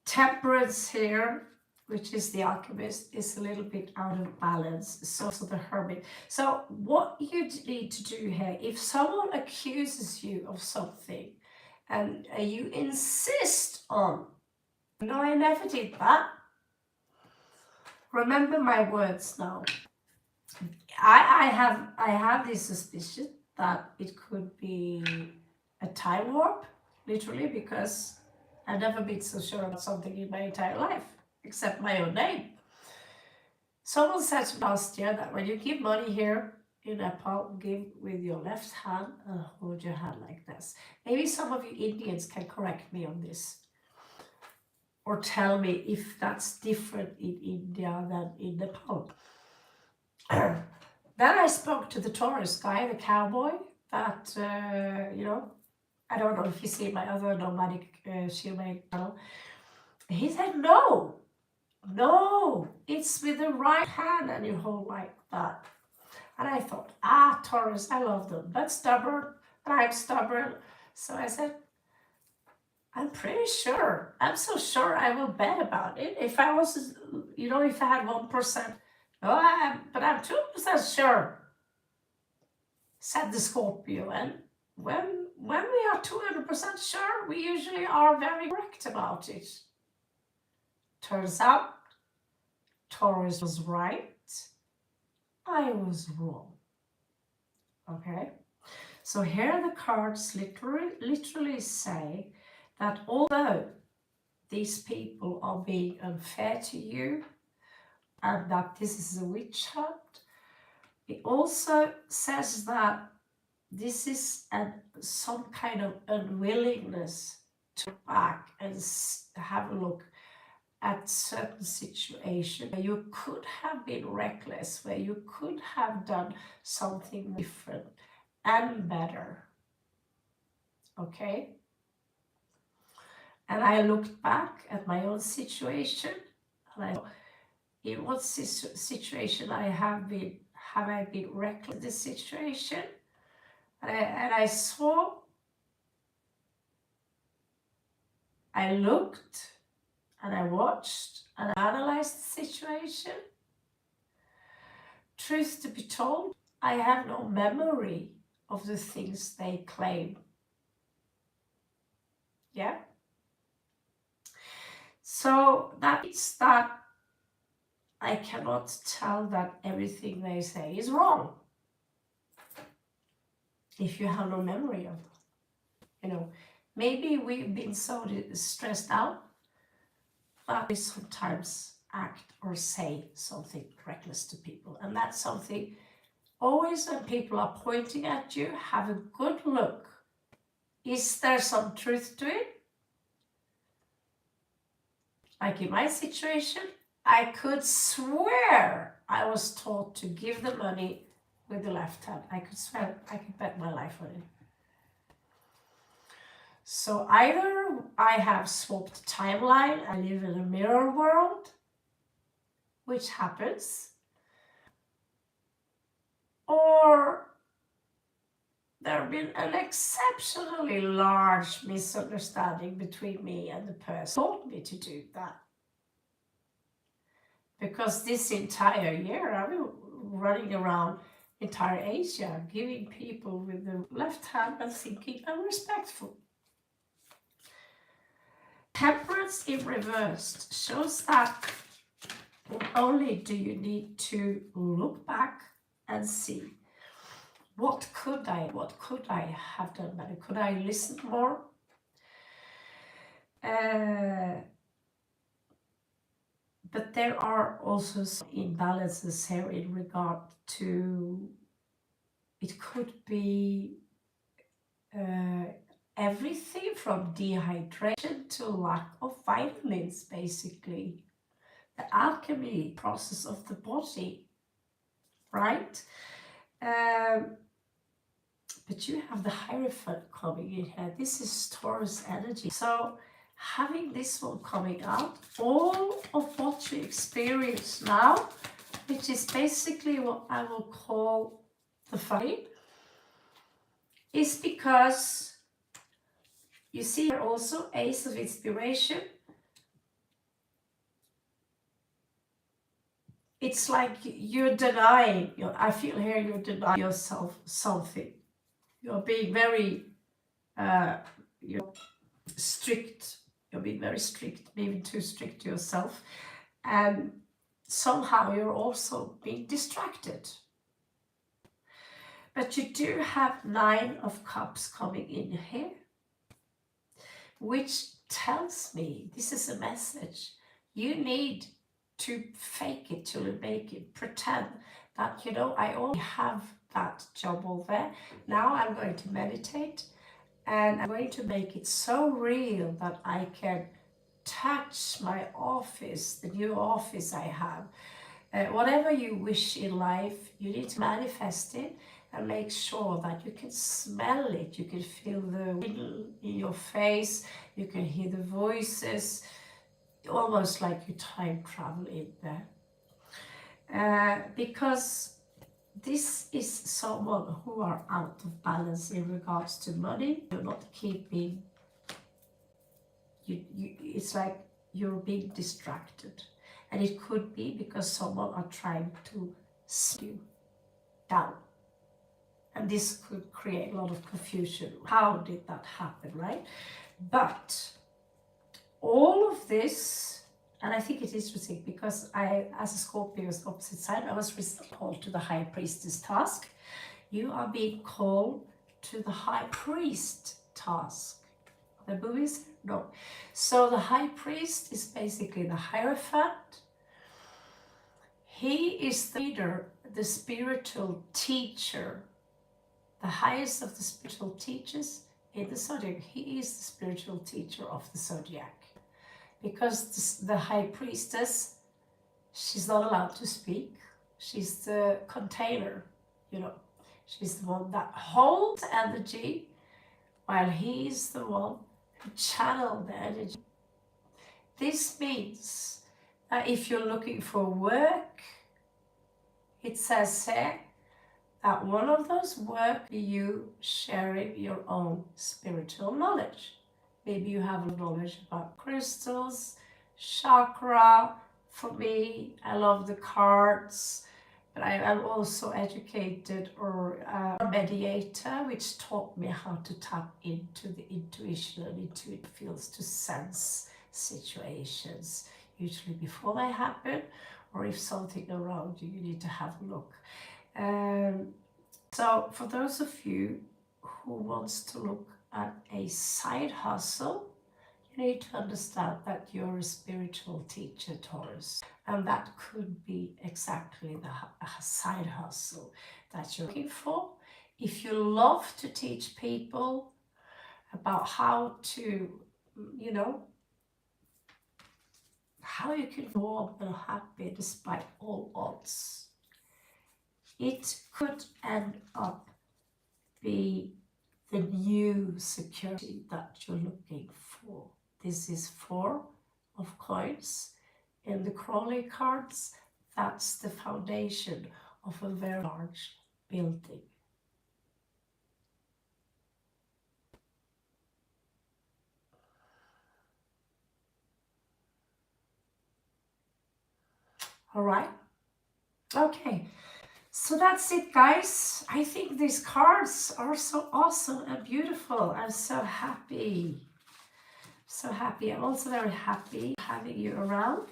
Temperance here, which is the alchemist, is a little bit out of balance. So the hermit. So what you need to do here, if someone accuses you of something and you insist on, no, I never did that. Remember my words now. I have this suspicion that it could be a time warp, literally, because I've never been so sure about something in my entire life, except my own name. Someone said to me last year that when you give money here in Nepal, give with your left hand and hold your hand like this. Maybe some of you Indians can correct me on this, or tell me if that's different in India than in Nepal. Then I spoke to the Taurus guy, the cowboy, that, you know, I don't know if you see my other nomadic shieldmaking channel. He said, no, it's with the right hand and you hold like that. And I thought, Taurus, I love them, but stubborn, and I'm stubborn. So I said, I'm pretty sure. I'm so sure I will bet about it. If I was, if I had 1%, but I'm 2% sure, said the Scorpio. And when we are 200% sure, we usually are very correct about it. Turns out, Taurus was right. I was wrong. Okay? So here the cards literally say that although these people are being unfair to you and that this is a witch hunt, it also says that this is some kind of unwillingness to look back and have a look at certain situation where you could have been reckless, where you could have done something different and better. Okay? And I looked back at my own situation and I thought, in what situation have I been reckless in this situation? And I saw, I looked, and I watched and analyzed the situation. Truth to be told, I have no memory of the things they claim. Yeah? So that means that I cannot tell that everything they say is wrong. If you have no memory of it. Maybe we've been so stressed out that we sometimes act or say something reckless to people. And that's something, always when people are pointing at you, have a good look. Is there some truth to it? Like in my situation, I could swear I was taught to give the money with the left hand. I could swear, I could bet my life on it. So either I have swapped timeline, I live in a mirror world, which happens, or there have been an exceptionally large misunderstanding between me and the person who told me to do that. Because this entire year I've been running around entire Asia, giving people with the left hand and thinking I'm respectful. Temperance in reversed shows that not only do you need to look back and see what could I have done better? Could I listen more? But there are also some imbalances here in regard to, it could be everything from dehydration to lack of vitamins, basically. The alchemy process of the body, right? But you have the Hierophant coming in here. This is Taurus energy. So having this one coming out, all of what you experience now, which is basically what I will call the fight, is because you see here also Ace of Inspiration. It's like you're denying, I feel here you're denying yourself something. You're being very strict. You're being very strict, maybe too strict to yourself. And somehow you're also being distracted. But you do have 9 of Cups coming in here, which tells me, this is a message, you need to fake it till you make it, pretend that, I already have that job over there. Now I'm going to meditate and I'm going to make it so real that I can touch my office, the new office I have. Whatever you wish in life, you need to manifest it and make sure that you can smell it, you can feel the wind in your face, you can hear the voices, almost like you time travel in there. Because this is someone who are out of balance in regards to money. You're not keeping it's like you're being distracted. And it could be because someone are trying to slow you down. And this could create a lot of confusion. How did that happen, right? But all of this, and I think it is interesting because I, as a Scorpio's opposite side, I was recently called to the High Priestess task. You are being called to the High Priest task. The movies? No. So the High Priest is basically the Hierophant. He is the leader, the spiritual teacher, the highest of the spiritual teachers in the zodiac. He is the spiritual teacher of the zodiac. Because the High Priestess, she's not allowed to speak. She's the container, you know. She's the one that holds energy, while he's the one who channels the energy. This means that if you're looking for work, it says here that one of those work is you sharing your own spiritual knowledge. Maybe you have knowledge about crystals, chakra. For me, I love the cards, but I am also educated or a mediator, which taught me how to tap into the intuition and intuitive fields to sense situations, usually before they happen, or if something around you, you need to have a look. So for those of you who wants to look at a side hustle, you need to understand that you're a spiritual teacher, Taurus, and that could be exactly the side hustle that you're looking for. If you love to teach people about how to, you know, how you can warm and happy despite all odds, it could end up be the new security that you're looking for. This is 4 of coins. In the Crowley cards, that's the foundation of a very large building. All right. Okay. So that's it, guys. I think these cards are so awesome and beautiful. I'm so happy. So happy. I'm also very happy having you around.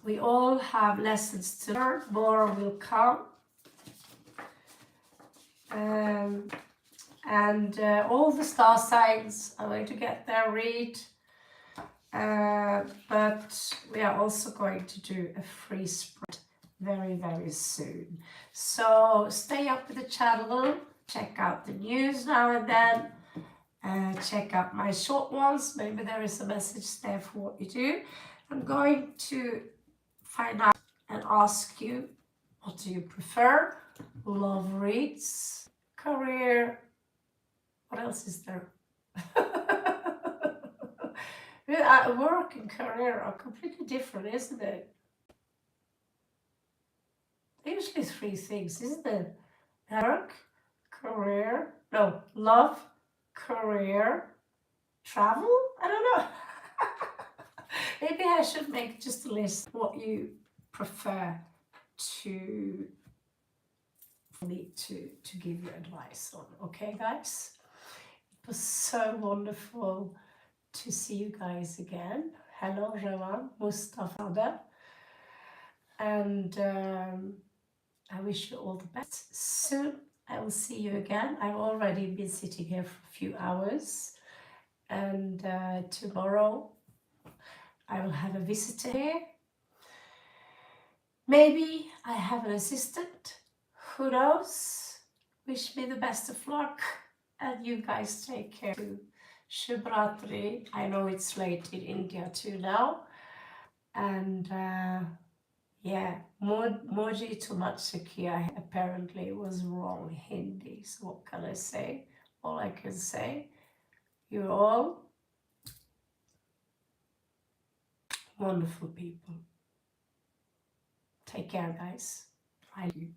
We all have lessons to learn. More will come. All the star signs are going to get their read. But we are also going to do a free spread very, very soon. So stay up with the channel. Check out the news now and then. Check out my short ones. Maybe there is a message there for what you do. I'm going to find out and ask you, what do you prefer? Love reads, career, what else is there? Work and career are completely different, isn't it? Usually 3 things, isn't it? Work, career, no, love, career, travel? I don't know. Maybe I should make just a list what you prefer for me to give you advice on. Okay, guys? It was so wonderful to see you guys again. Hello, Revan, Mustafa. And I wish you all the best. Soon I will see you again. I've already been sitting here for a few hours. And tomorrow I will have a visitor here. Maybe I have an assistant. Who knows? Wish me the best of luck. And you guys take care too. Shubhratri. I know it's late in India too now. And yeah, Moji Tumachakia apparently was wrong Hindi. So what can I say? All I can say, you're all wonderful people. Take care, guys. I do.